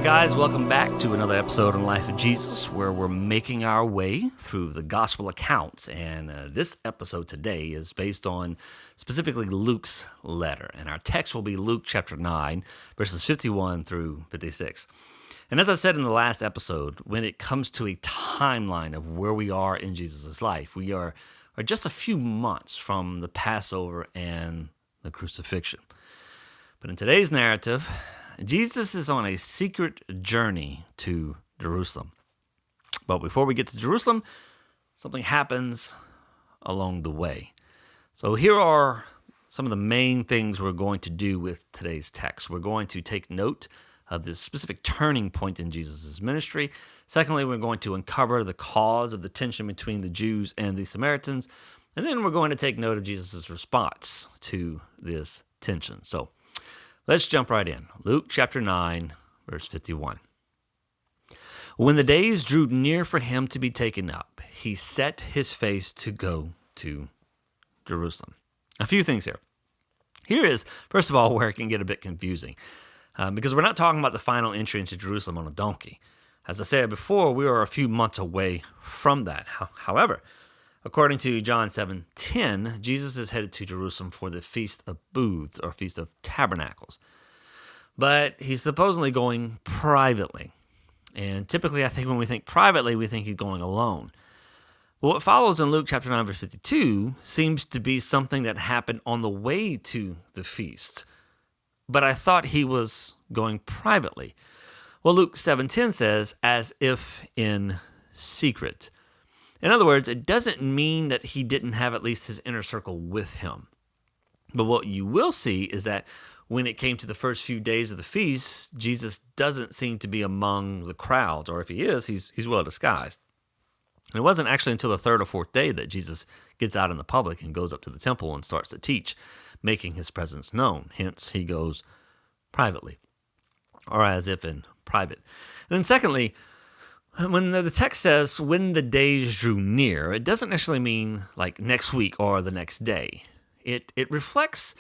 right, guys, welcome back to another episode on Life of Jesus, where we're making our way through the gospel accounts. And this episode today is based on specifically Luke's letter. And our text will be Luke chapter 9, verses 51 through 56. And as I said in the last episode, when it comes to a timeline of where we are in Jesus' life, we are just a few months from the Passover and the crucifixion. But in today's narrative, Jesus is on a secret journey to Jerusalem. But before we get to Jerusalem, something happens along the way. So here are some of the main things we're going to do with today's text. We're going to take note of this specific turning point in Jesus' ministry. Secondly, we're going to uncover the cause of the tension between the Jews and the Samaritans. And then we're going to take note of Jesus' response to this tension. So let's jump right in. Luke chapter 9, verse 51. When the days drew near for him to be taken up, he set his face to go to Jerusalem. A few things here. Here is, first of all, where it can get a bit confusing. Because we're not talking about the final entry into Jerusalem on a donkey. As I said before, we are a few months away from that. However, according to John 7:10, Jesus is headed to Jerusalem for the Feast of Booths, or Feast of Tabernacles. But he's supposedly going privately. And typically, I think when we think privately, we think he's going alone. But what follows in Luke chapter 9, verse 52 seems to be something that happened on the way to the feast. But I thought he was going privately. Well, Luke 7:10 says, as if in secret. In other words, it doesn't mean that he didn't have at least his inner circle with him. But what you will see is that when it came to the first few days of the feast, Jesus doesn't seem to be among the crowds, or if he is, he's well disguised. And it wasn't actually until the third or fourth day that Jesus gets out in the public and goes up to the temple and starts to teach, making his presence known. Hence, he goes privately, or as if in private. And then secondly, when the text says, when the days drew near, it doesn't necessarily mean like next week or the next day. It reflects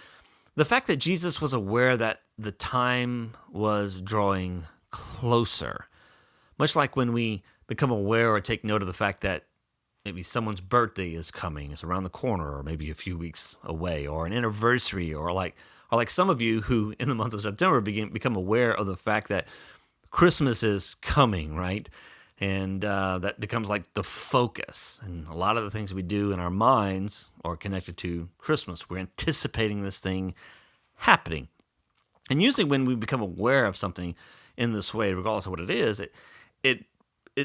the fact that Jesus was aware that the time was drawing closer. Much like when we become aware or take note of the fact that maybe someone's birthday is coming, it's around the corner, or maybe a few weeks away, or an anniversary, or like some of you who in the month of September become aware of the fact that Christmas is coming, right? And that becomes like the focus. And a lot of the things we do in our minds are connected to Christmas. We're anticipating this thing happening. And usually when we become aware of something in this way, regardless of what it is, it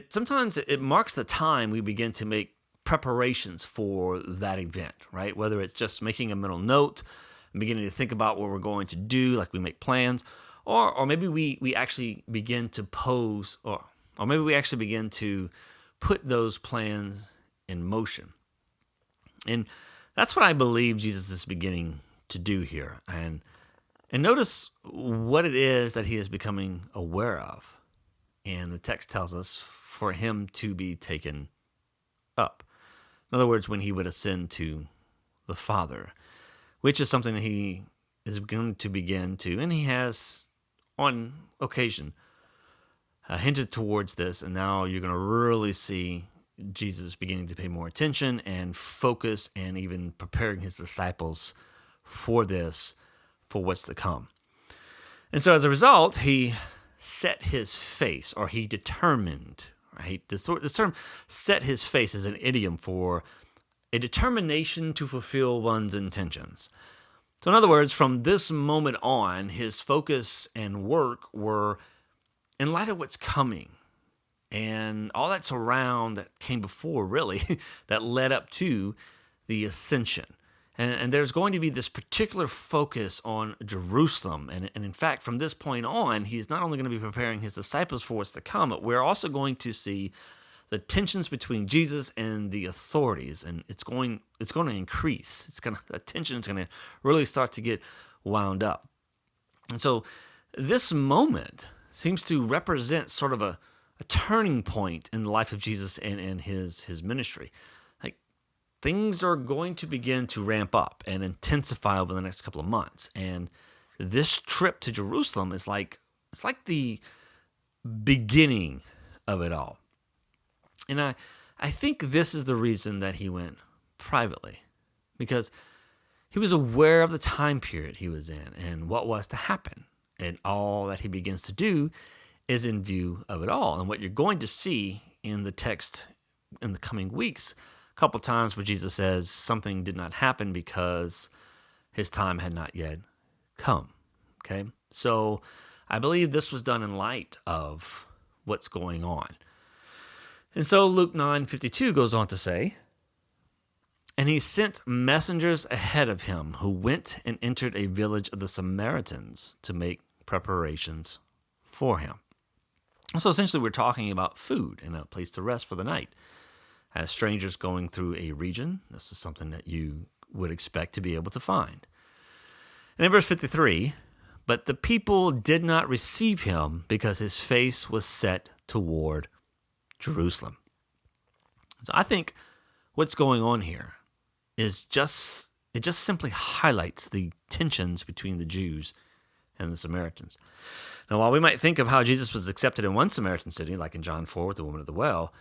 sometimes it marks the time we begin to make preparations for that event, right? Whether it's just making a mental note and beginning to think about what we're going to do, like we make plans, or maybe we actually begin to pose, or maybe we actually begin to put those plans in motion. And that's what I believe Jesus is beginning to do here. And notice what it is that he is becoming aware of. And the text tells us for him to be taken up. In other words, when he would ascend to the Father, which is something that he is going to begin to, and he has on occasion hinted towards this, and now you're going to really see Jesus beginning to pay more attention and focus and even preparing his disciples for this, for what's to come. And so as a result, he set his face, or he determined, right? This term, set his face, is an idiom for a determination to fulfill one's intentions. So in other words, from this moment on, his focus and work were in light of what's coming and all that's around that came before, really, that led up to the ascension. And there's going to be this particular focus on Jerusalem. And in fact, from this point on, he's not only going to be preparing his disciples for what's to come, but we're also going to see the tensions between Jesus and the authorities. And it's going to increase. The tension is going to really start to get wound up. And so this moment seems to represent sort of a turning point in the life of Jesus and his ministry. Like, things are going to begin to ramp up and intensify over the next couple of months. And this trip to Jerusalem is like the beginning of it all. And I think this is the reason that he went privately, because he was aware of the time period he was in and what was to happen. And all that he begins to do is in view of it all. And what you're going to see in the text in the coming weeks, a couple times where Jesus says something did not happen because his time had not yet come. Okay? So I believe this was done in light of what's going on. And so Luke 9:52 goes on to say, "And he sent messengers ahead of him who went and entered a village of the Samaritans to make preparations for him." So essentially we're talking about food and a place to rest for the night. As strangers going through a region, this is something that you would expect to be able to find. And in verse 53, "But the people did not receive him because his face was set toward Jerusalem." So I think what's going on here is just simply highlights the tensions between the Jews and the Samaritans. Now, while we might think of how Jesus was accepted in one Samaritan city, like in John 4 with the woman at the well,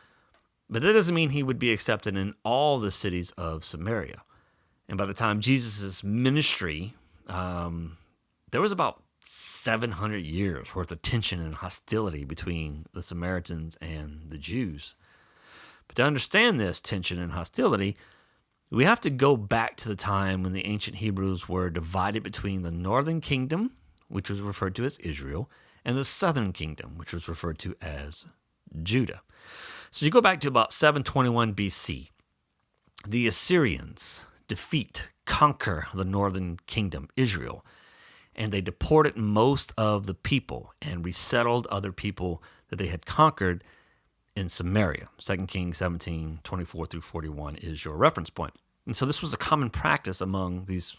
but that doesn't mean he would be accepted in all the cities of Samaria. And by the time Jesus' ministry, there was about 700 years worth of tension and hostility between the Samaritans and the Jews. But to understand this tension and hostility, we have to go back to the time when the ancient Hebrews were divided between the northern kingdom, which was referred to as Israel, and the southern kingdom, which was referred to as Judah. So you go back to about 721 BC. The Assyrians conquer the northern kingdom, Israel, and they deported most of the people and resettled other people that they had conquered in Samaria. 2 Kings 17:24 through 41 is your reference point. And so this was a common practice among these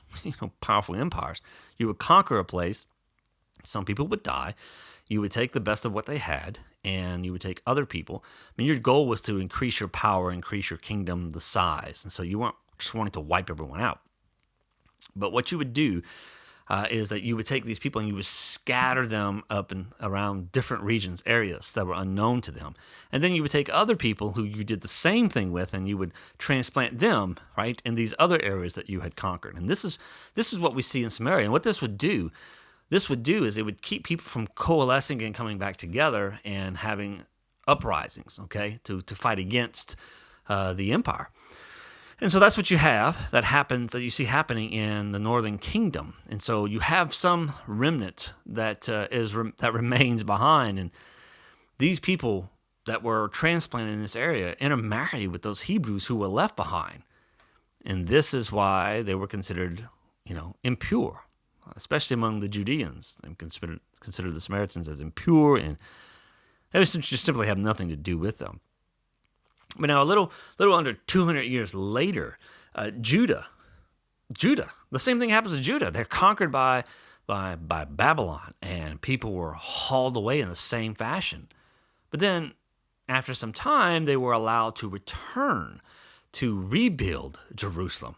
powerful empires. You would conquer a place, some people would die, you would take the best of what they had, and you would take other people. I mean, your goal was to increase your power, increase your kingdom, the size. And so you weren't just wanting to wipe everyone out. But what you would do is that you would take these people and you would scatter them up and around different regions, areas that were unknown to them. And then you would take other people who you did the same thing with and you would transplant them, right, in these other areas that you had conquered. And this is what we see in Samaria. And what this would do is it would keep people from coalescing and coming back together and having uprisings, okay, to fight against the empire. And so that's what you have that you see happening in the northern kingdom. And so you have some remnant that remains behind. And these people that were transplanted in this area intermarried with those Hebrews who were left behind. And this is why they were considered, impure, especially among the Judeans. They considered the Samaritans as impure, and they just simply have nothing to do with them. But now a little under 200 years later, Judah, the same thing happens to Judah. They're conquered by Babylon, and people were hauled away in the same fashion. But then, after some time, they were allowed to return to rebuild Jerusalem.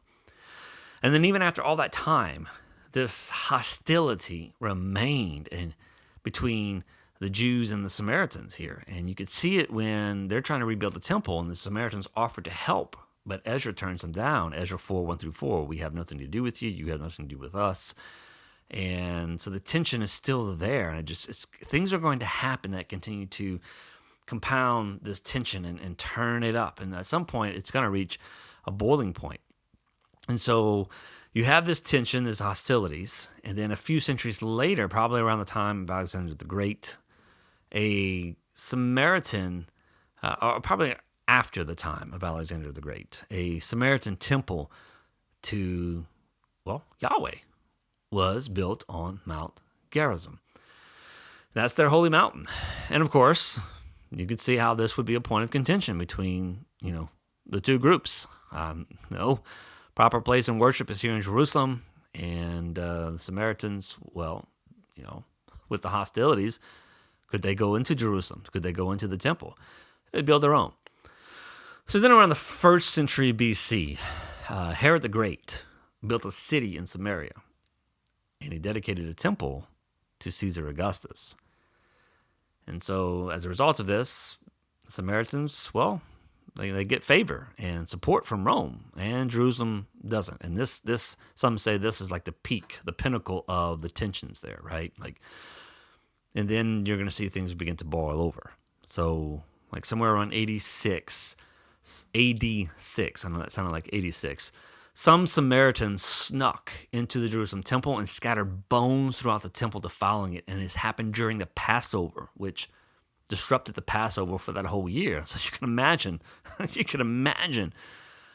And then even after all that time, this hostility remained between the Jews and the Samaritans here. And you could see it when they're trying to rebuild the temple and the Samaritans offered to help. But Ezra turns them down. Ezra 4:1-4, we have nothing to do with you. You have nothing to do with us. And so the tension is still there. And things are going to happen that continue to compound this tension and turn it up. And at some point, it's going to reach a boiling point. And so you have this tension, these hostilities. And then a few centuries later, probably around the time of Alexander the Great, a Samaritan, or probably after the time of Alexander the Great, a Samaritan temple to, Yahweh was built on Mount Gerizim. That's their holy mountain. And of course, you could see how this would be a point of contention between, the two groups. Proper place in worship is here in Jerusalem, and the Samaritans, with the hostilities, could they go into Jerusalem? Could they go into the temple? They'd build their own. So then around the 1st century BC, Herod the Great built a city in Samaria, and he dedicated a temple to Caesar Augustus. And so as a result of this, the Samaritans, well, they get favor and support from Rome, and Jerusalem doesn't. And this some say this is like the peak, the pinnacle of the tensions there, right? Like, and then you're going to see things begin to boil over. So like somewhere around 86 AD 6, I know that sounded like 86, some Samaritans snuck into the Jerusalem temple and scattered bones throughout the temple, defiling it. And this happened during the Passover, which disrupted the Passover for that whole year. So you can imagine,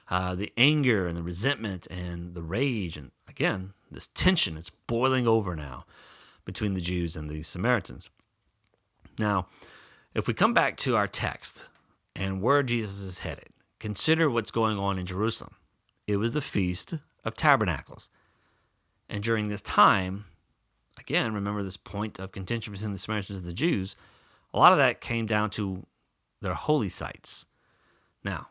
the anger and the resentment and the rage. And again, this tension, it's boiling over now between the Jews and the Samaritans. Now, if we come back to our text and where Jesus is headed, consider what's going on in Jerusalem. It was the Feast of Tabernacles. And during this time, again, remember this point of contention between the Samaritans and the Jews, a lot of that came down to their holy sites. Now,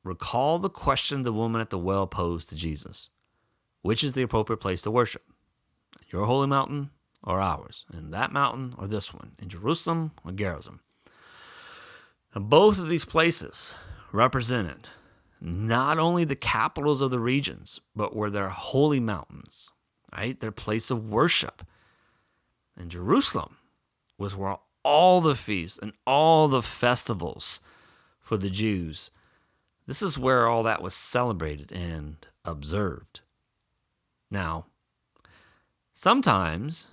recall the question the woman at the well posed to Jesus. Which is the appropriate place to worship? Your holy mountain or ours? In that mountain or this one? In Jerusalem or Gerizim? Now, both of these places represented not only the capitals of the regions, but were their holy mountains, right? Their place of worship. And Jerusalem was where all the feasts and all the festivals for the Jews, this is where all that was celebrated and observed. Now, sometimes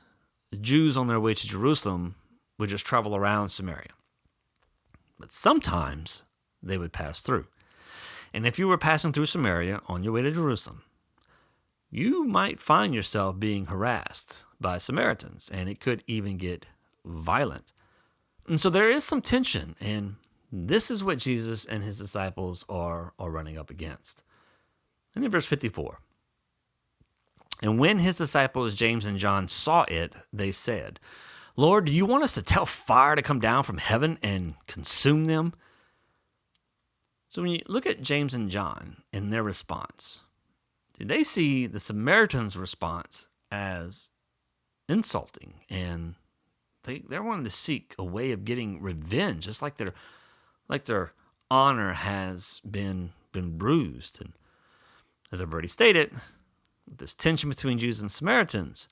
the Jews on their way to Jerusalem would just travel around Samaria. But sometimes they would pass through. And if you were passing through Samaria on your way to Jerusalem, you might find yourself being harassed by Samaritans, and it could even get violent. And so there is some tension, and this is what Jesus and his disciples are running up against. And in verse 54, and when his disciples James and John saw it, they said, Lord, do you want us to tell fire to come down from heaven and consume them? So when you look at James and John and their response, they see the Samaritans' response as insulting, and they're wanting to seek a way of getting revenge, just like their honor has been bruised. And as I've already stated, this tension between Jews and Samaritans.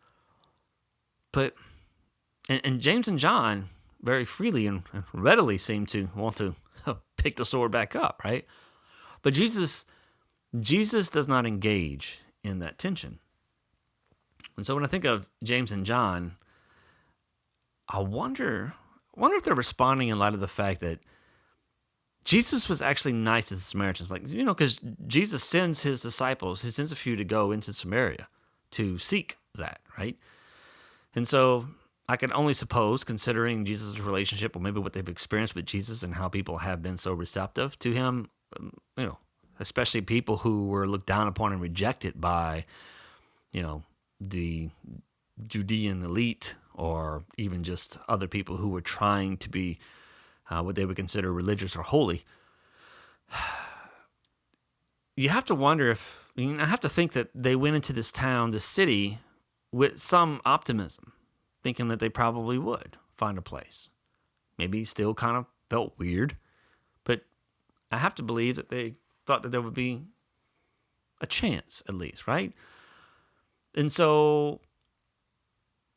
But and James and John very freely and readily seem to want to pick the sword back up, right? But Jesus does not engage in that tension. And so when I think of James and John, I wonder if they're responding in light of the fact that Jesus was actually nice to the Samaritans. Like, because Jesus sends his disciples, he sends a few to go into Samaria to seek that, right? And so I can only suppose, considering Jesus' relationship or maybe what they've experienced with Jesus and how people have been so receptive to him, especially people who were looked down upon and rejected by, the Judean elite, or even just other people who were trying to be what they would consider religious or holy. You have to wonder I have to think that they went into this town, this city, with some optimism, thinking that they probably would find a place. Maybe still kind of felt weird, but I have to believe that they thought that there would be a chance, at least, right? And so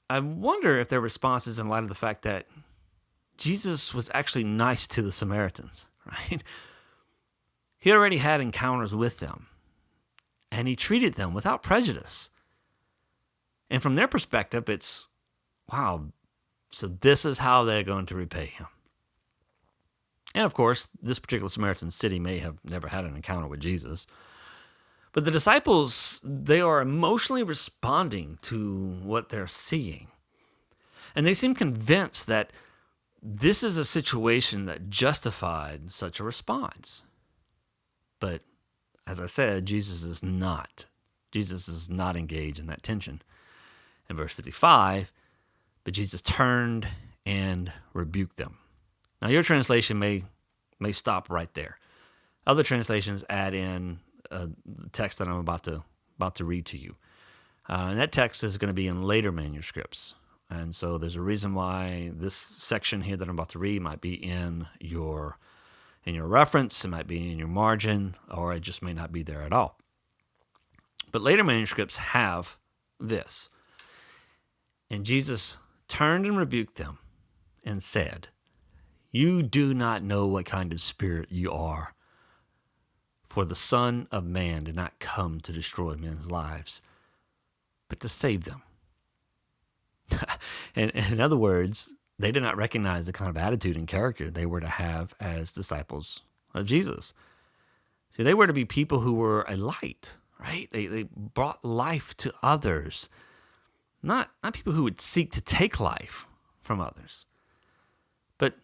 I wonder if their response is in light of the fact that Jesus was actually nice to the Samaritans, right? He already had encounters with them, and he treated them without prejudice. And from their perspective, it's, wow, so this is how they're going to repay him. And of course, this particular Samaritan city may have never had an encounter with Jesus. But the disciples, they are emotionally responding to what they're seeing. And they seem convinced that this is a situation that justified such a response. But as I said, Jesus is not engaged in that tension. In verse 55, but Jesus turned and rebuked them. Now your translation may stop right there. Other translations add in the text that I'm about to read to you. And that text is going to be in later manuscripts. And so there's a reason why this section here that I'm about to read might be in your reference, it might be in your margin, or it just may not be there at all. But later manuscripts have this. And Jesus turned and rebuked them and said, "You do not know what kind of spirit you are. For the Son of Man did not come to destroy men's lives, but to save them." And in other words, they did not recognize the kind of attitude and character they were to have as disciples of Jesus. See, they were to be people who were a light, right? They brought life to others, not people who would seek to take life from others. But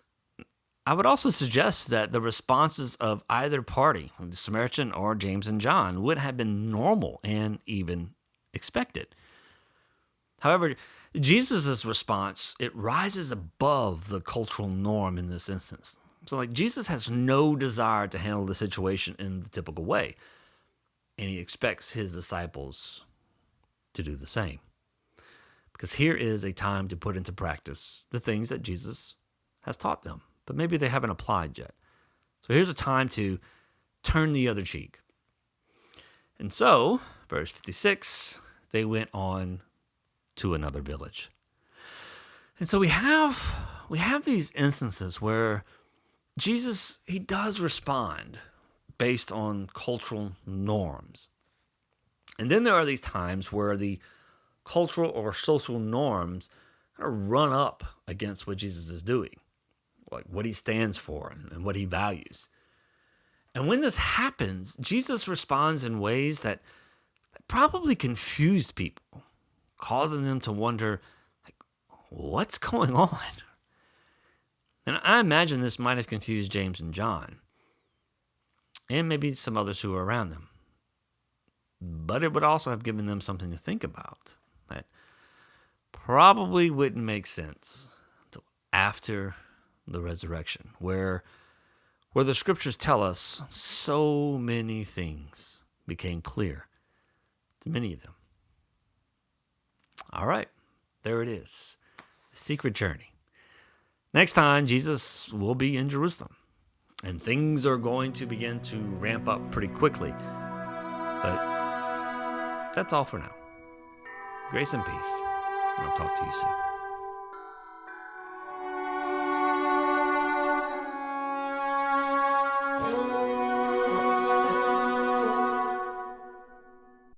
I would also suggest that the responses of either party, the Samaritan or James and John, would have been normal and even expected. However, Jesus' response, it rises above the cultural norm in this instance. So Jesus has no desire to handle the situation in the typical way, and he expects his disciples to do the same. Because here is a time to put into practice the things that Jesus has taught them, but maybe they haven't applied yet. So here's a time to turn the other cheek. And so, verse 56, they went on to another village. And so we have these instances where Jesus, he does respond based on cultural norms. And then there are these times where the cultural or social norms kind of run up against what Jesus is doing, like what he stands for and what he values. And when this happens, Jesus responds in ways that probably confused people, causing them to wonder, like, what's going on? And I imagine this might have confused James and John, and maybe some others who were around them. But it would also have given them something to think about that probably wouldn't make sense until after the resurrection, where the scriptures tell us so many things became clear to many of them. All right, there it is. The secret journey. Next time, Jesus will be in Jerusalem, and things are going to begin to ramp up pretty quickly. But that's all for now. Grace and peace, and I'll talk to you soon.